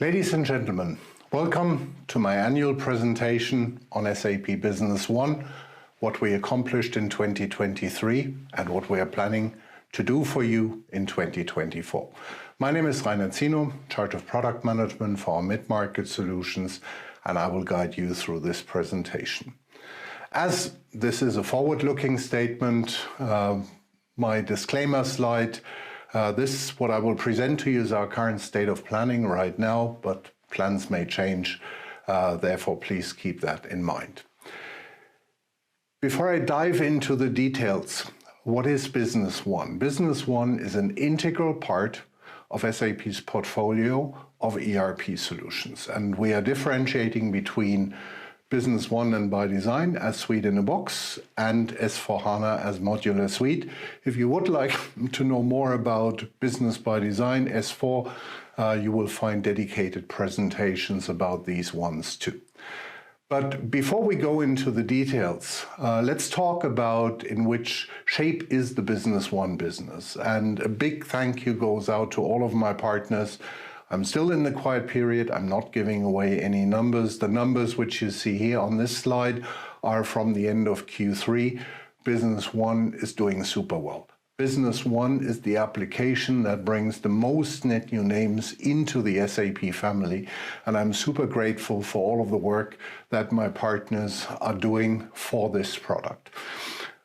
Ladies and gentlemen, welcome to my annual presentation on SAP Business One, what we accomplished in 2023 and what we are planning to do for you in 2024. My name is Rainer Zinow, in charge of product management for our mid-market solutions, and I will guide you through this presentation. As this is a forward-looking statement, my disclaimer slide, what I will present to you is our current state of planning right now, but plans may change, therefore please keep that in mind. Before I dive into the details, what is Business One? Business One is an integral part of SAP's portfolio of ERP solutions, and we are differentiating between Business One and by design as suite in a box and S/4HANA as modular suite. If you would like to know more about Business by Design S4, you will find dedicated presentations about these ones too. But before we go into the details, let's talk about in which shape is the Business One business. And a big thank you goes out to all of my partners. I'm still in the quiet period. I'm not giving away any numbers. The numbers which you see here on this slide are from the end of Q3. Business One is doing super well. Business One is the application that brings the most net new names into the SAP family, and I'm super grateful for all of the work that my partners are doing for this product.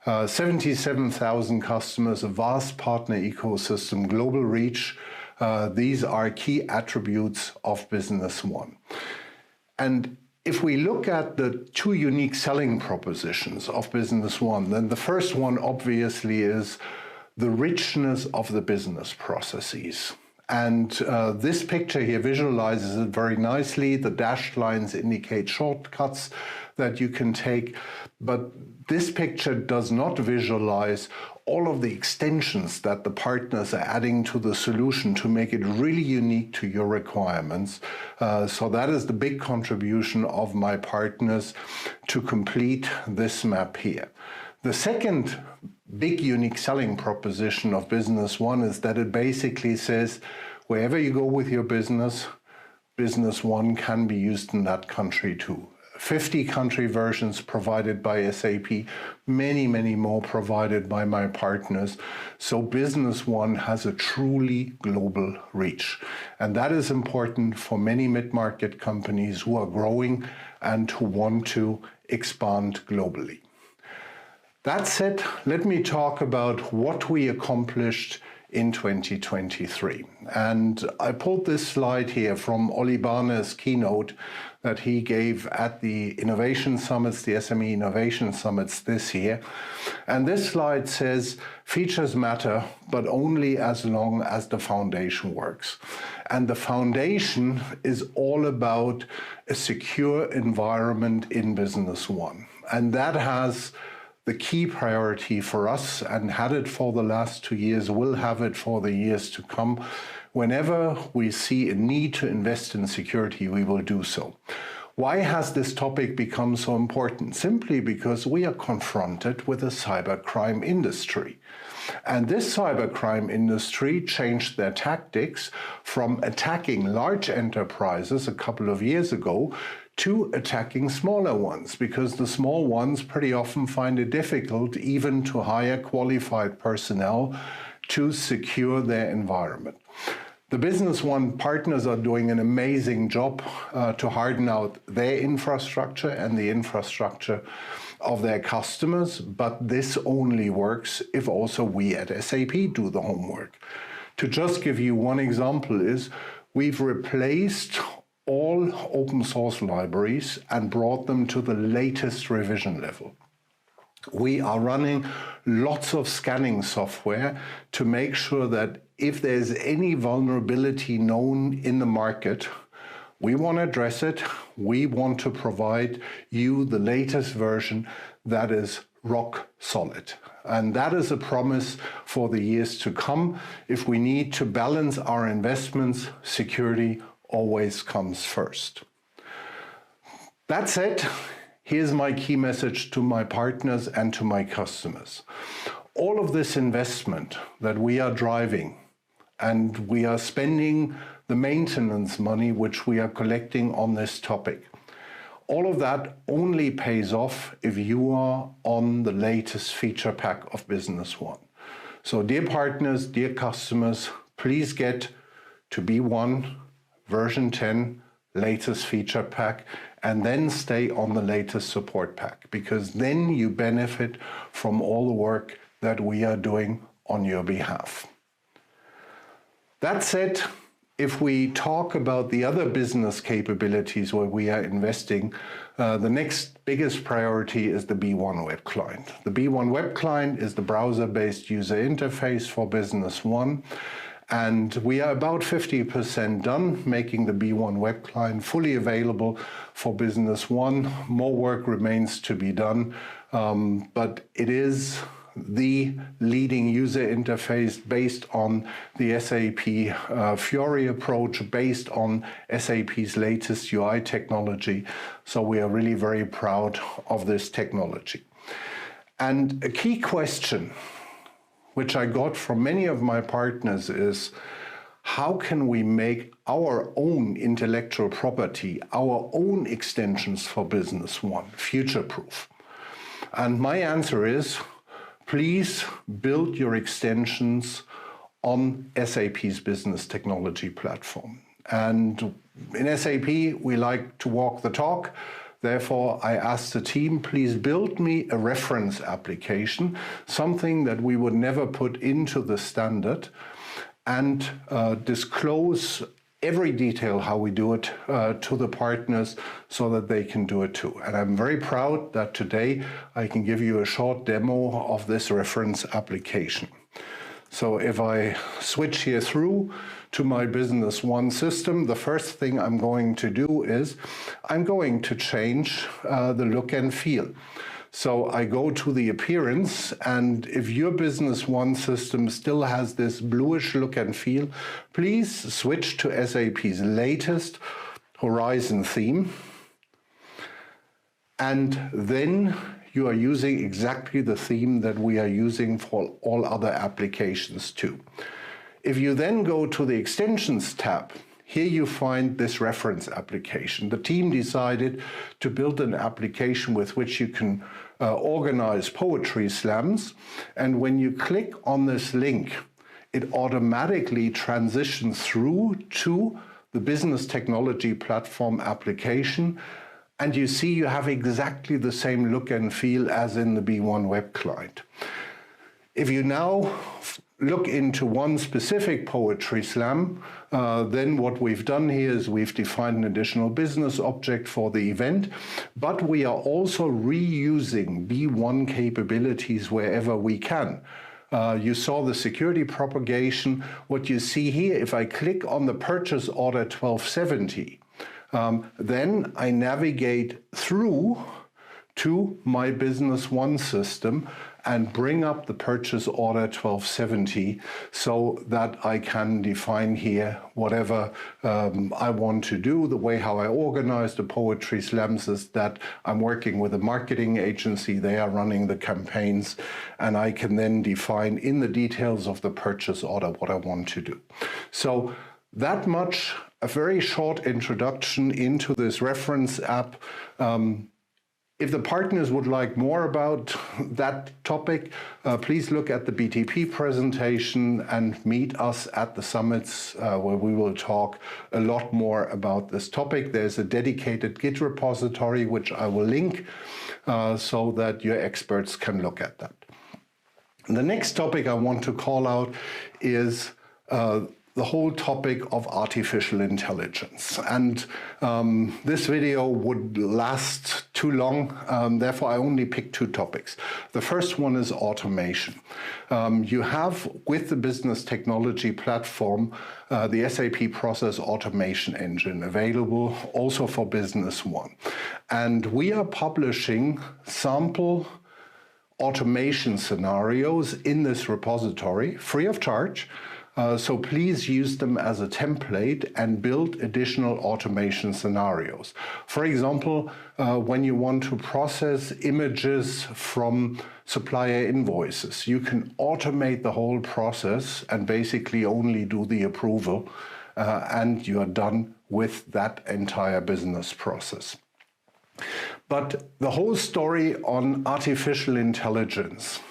77,000 customers, a vast partner ecosystem, global reach. These are key attributes of Business One. And if we look at the two unique selling propositions of Business One, then the first one obviously is the richness of the business processes. And this picture here visualizes it very nicely. The dashed lines indicate shortcuts that you can take, but this picture does not visualize all of the extensions that the partners are adding to the solution to make it really unique to your requirements. So that is the big contribution of my partners to complete this map here. The second big unique selling proposition of Business One is that it basically says, wherever you go with your business, Business One can be used in that country too. 50 country versions provided by SAP, many more provided by my partners. So Business One has a truly global reach. And that is important for many mid-market companies who are growing and who want to expand globally. That said, let me talk about what we accomplished in 2023. And I pulled this slide here from Oli Barner's keynote that he gave at the Innovation Summits, the SME Innovation Summits this year. And this slide says, features matter, but only as long as the foundation works. And the foundation is all about a secure environment in Business One. And that has the key priority for us, and had it for the last 2 years, will have it for the years to come. Whenever we see a need to invest in security, we will do so. Why has this topic become so important? Simply because we are confronted with a cybercrime industry. And this cybercrime industry changed their tactics from attacking large enterprises a couple of years ago to attacking smaller ones, because the small ones pretty often find it difficult even to hire qualified personnel to secure their environment. The Business One partners are doing an amazing job to harden out their infrastructure and the infrastructure of their customers, but this only works if also we at SAP do the homework. To just give you one example is, we've replaced all open source libraries and brought them to the latest revision level. We are running lots of scanning software to make sure that if there's any vulnerability known in the market, we want to address it. We want to provide you the latest version that is rock solid. And that is a promise for the years to come. If we need to balance our investments, security always comes first. That said, here's my key message to my partners and to my customers. All of this investment that we are driving, and we are spending the maintenance money which we are collecting on this topic. All of that only pays off if you are on the latest feature pack of Business One. So dear partners, dear customers, please get to B1 version 10 latest feature pack and then stay on the latest support pack, because then you benefit from all the work that we are doing on your behalf. That said, if we talk about the other business capabilities where we are investing, the next biggest priority is the B1 web client. The B1 web client is the browser-based user interface for Business One, and we are about 50% done making the B1 web client fully available for Business One. More work remains to be done, but it is the leading user interface based on the SAP Fiori approach, based on SAP's latest UI technology. So we are really very proud of this technology. And a key question which I got from many of my partners is, how can we make our own intellectual property, our own extensions for Business One future-proof? And my answer is, please build your extensions on SAP's business technology platform. And in SAP, we like to walk the talk. Therefore, I asked the team, please build me a reference application, something that we would never put into the standard, and disclose every detail how we do it to the partners so that they can do it too. And I'm very proud that today I can give you a short demo of this reference application. So if I switch here through to my Business One system, the first thing I'm going to do is I'm going to change the look and feel. So I go to the appearance, and if your Business One system still has this bluish look and feel, please switch to SAP's latest Horizon theme. And then you are using exactly the theme that we are using for all other applications too. If you then go to the Extensions tab, here you find this reference application. The team decided to build an application with which you can organize poetry slams. And when you click on this link, it automatically transitions through to the business technology platform application. And you see you have exactly the same look and feel as in the B1 web client. If you now look into one specific poetry slam, then what we've done here is we've defined an additional business object for the event, but we are also reusing B1 capabilities wherever we can. You saw the security propagation. What you see here, if I click on the purchase order 1270, then I navigate through to my Business One system and bring up the purchase order 1270 so that I can define here whatever I want to do. The way how I organize the poetry slams is that I'm working with a marketing agency. They are running the campaigns, and I can then define in the details of the purchase order what I want to do. So that much, a very short introduction into this reference app. If the partners would like more about that topic, please look at the BTP presentation and meet us at the summits where we will talk a lot more about this topic. There's a dedicated Git repository which I will link so that your experts can look at that. And the next topic I want to call out is the whole topic of artificial intelligence. And this video would last too long, therefore I only picked two topics. The first one is automation. You have, with the business technology platform, the SAP Process Automation Engine available also for Business One. And we are publishing sample automation scenarios in this repository, free of charge. So please use them as a template and build additional automation scenarios. For example, when you want to process images from supplier invoices, you can automate the whole process and basically only do the approval. and you are done with that entire business process. But the whole story on artificial intelligence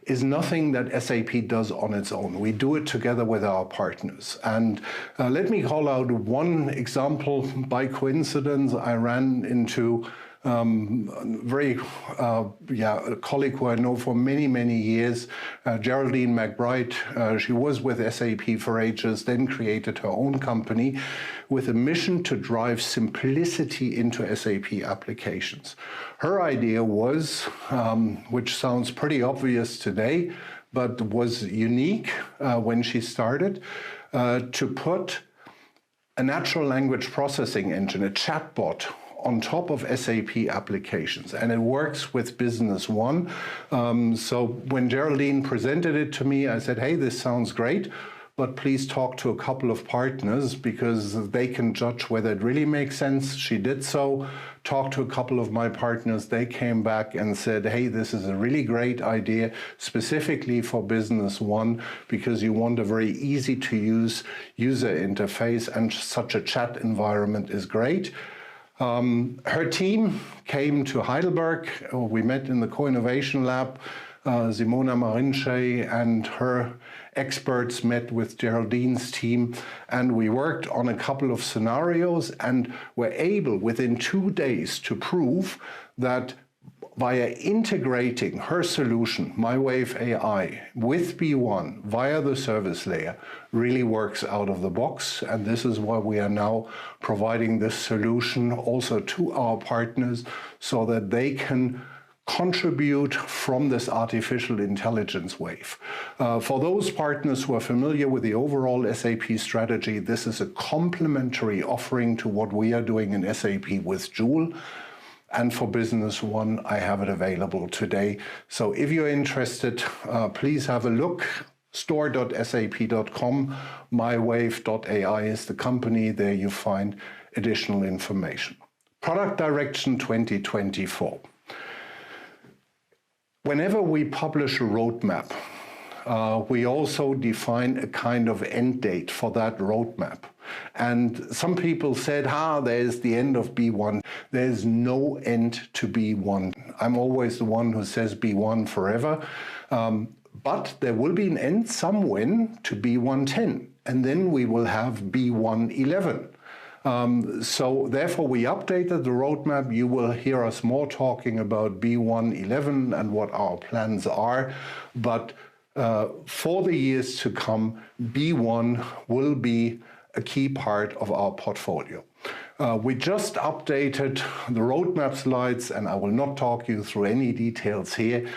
is nothing that SAP does on its own. We do it together with our partners. And let me call out one example. By coincidence, I ran into a colleague who I know for many, many years, Geraldine McBride. She was with SAP for ages, then created her own company with a mission to drive simplicity into SAP applications. Her idea was, which sounds pretty obvious today, but was unique when she started, to put a natural language processing engine, a chatbot, on top of SAP applications, and it works with Business One. So when Geraldine presented it to me, I said, hey, this sounds great, but please talk to a couple of partners because they can judge whether it really makes sense. She did so, talked to a couple of my partners. They came back and said, hey, this is a really great idea, specifically for Business One, because you want a very easy to use user interface, and such a chat environment is great. Her team came to Heidelberg. We met in the Co-Innovation Lab. Simona Marinche and her experts met with Geraldine's team, and we worked on a couple of scenarios and were able within 2 days to prove that via integrating her solution, MyWave AI, with B1 via the service layer, really works out of the box. And this is why we are now providing this solution also to our partners so that they can contribute from this artificial intelligence wave. For those partners who are familiar with the overall SAP strategy, this is a complementary offering to what we are doing in SAP with Joule. And for Business One, I have it available today. So if you're interested, please have a look. store.sap.com, mywave.ai is the company. There you find additional information. Product Direction 2024. Whenever we publish a roadmap, we also define a kind of end date for that roadmap. And some people said, there's the end of B1. There's no end to B1. I'm always the one who says B1 forever. But there will be an end somewhere to B110. And then we will have B111. So therefore, we updated the roadmap. You will hear us more talking about B111 and what our plans are. But for the years to come, B1 will be a key part of our portfolio. We just updated the roadmap slides, and I will not talk you through any details here.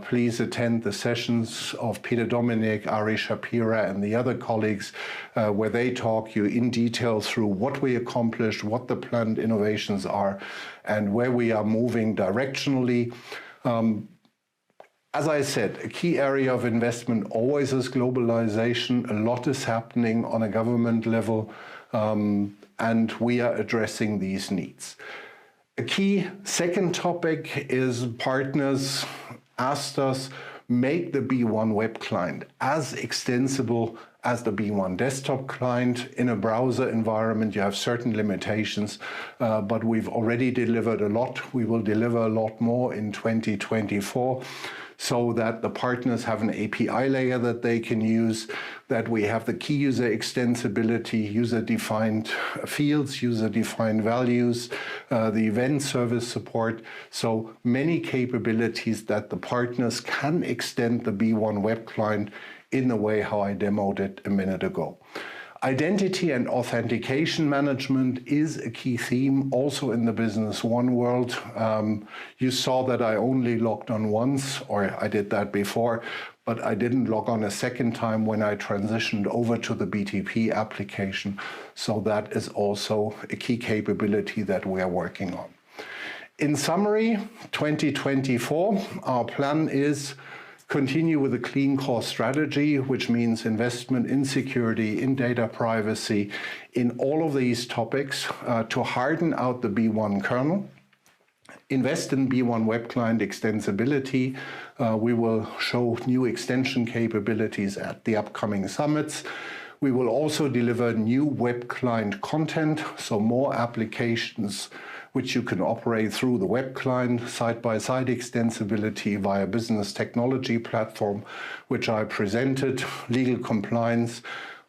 Please attend the sessions of Peter Dominic, Ari Shapira, and the other colleagues where they talk you in detail through what we accomplished, what the planned innovations are, and where we are moving directionally. As I said, a key area of investment always is globalization. A lot is happening on a government level, and we are addressing these needs. A key second topic is partners asked us, make the B1 web client as extensible as the B1 desktop client. In a browser environment, you have certain limitations, but we've already delivered a lot. We will deliver a lot more in 2024. So that the partners have an API layer that they can use, that we have the key user extensibility, user-defined fields, user-defined values, the event service support. So many capabilities that the partners can extend the B1 web client in the way how I demoed it a minute ago. Identity and authentication management is a key theme also in the Business One world. You saw that I only logged on once, or I did that before, but I didn't log on a second time when I transitioned over to the BTP application. So that is also a key capability that we are working on. In summary, 2024, our plan is continue with a clean core strategy, which means investment in security, in data privacy, in all of these topics to harden out the B1 kernel. Invest in B1 web client extensibility. We will show new extension capabilities at the upcoming summits. We will also deliver new web client content, so more applications which you can operate through the web client, side-by-side extensibility via business technology platform, which I presented, legal compliance.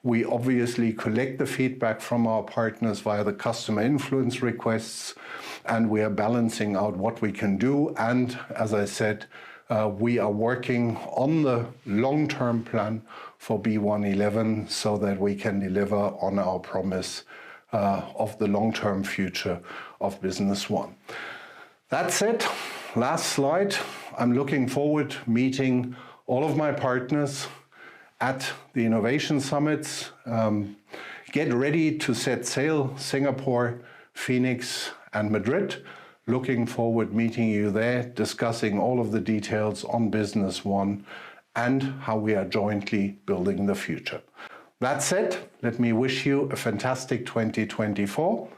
We obviously collect the feedback from our partners via the customer influence requests, and we are balancing out what we can do. And as I said, we are working on the long-term plan for B111 so that we can deliver on our promise of the long-term future of Business One. That's it. Last slide. I'm looking forward to meeting all of my partners at the Innovation Summits. Get ready to set sail, Singapore, Phoenix, and Madrid. Looking forward meeting you there, discussing all of the details on Business One and how we are jointly building the future. That's it. Let me wish you a fantastic 2024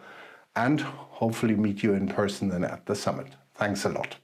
and hopefully meet you in person and at the summit. Thanks a lot.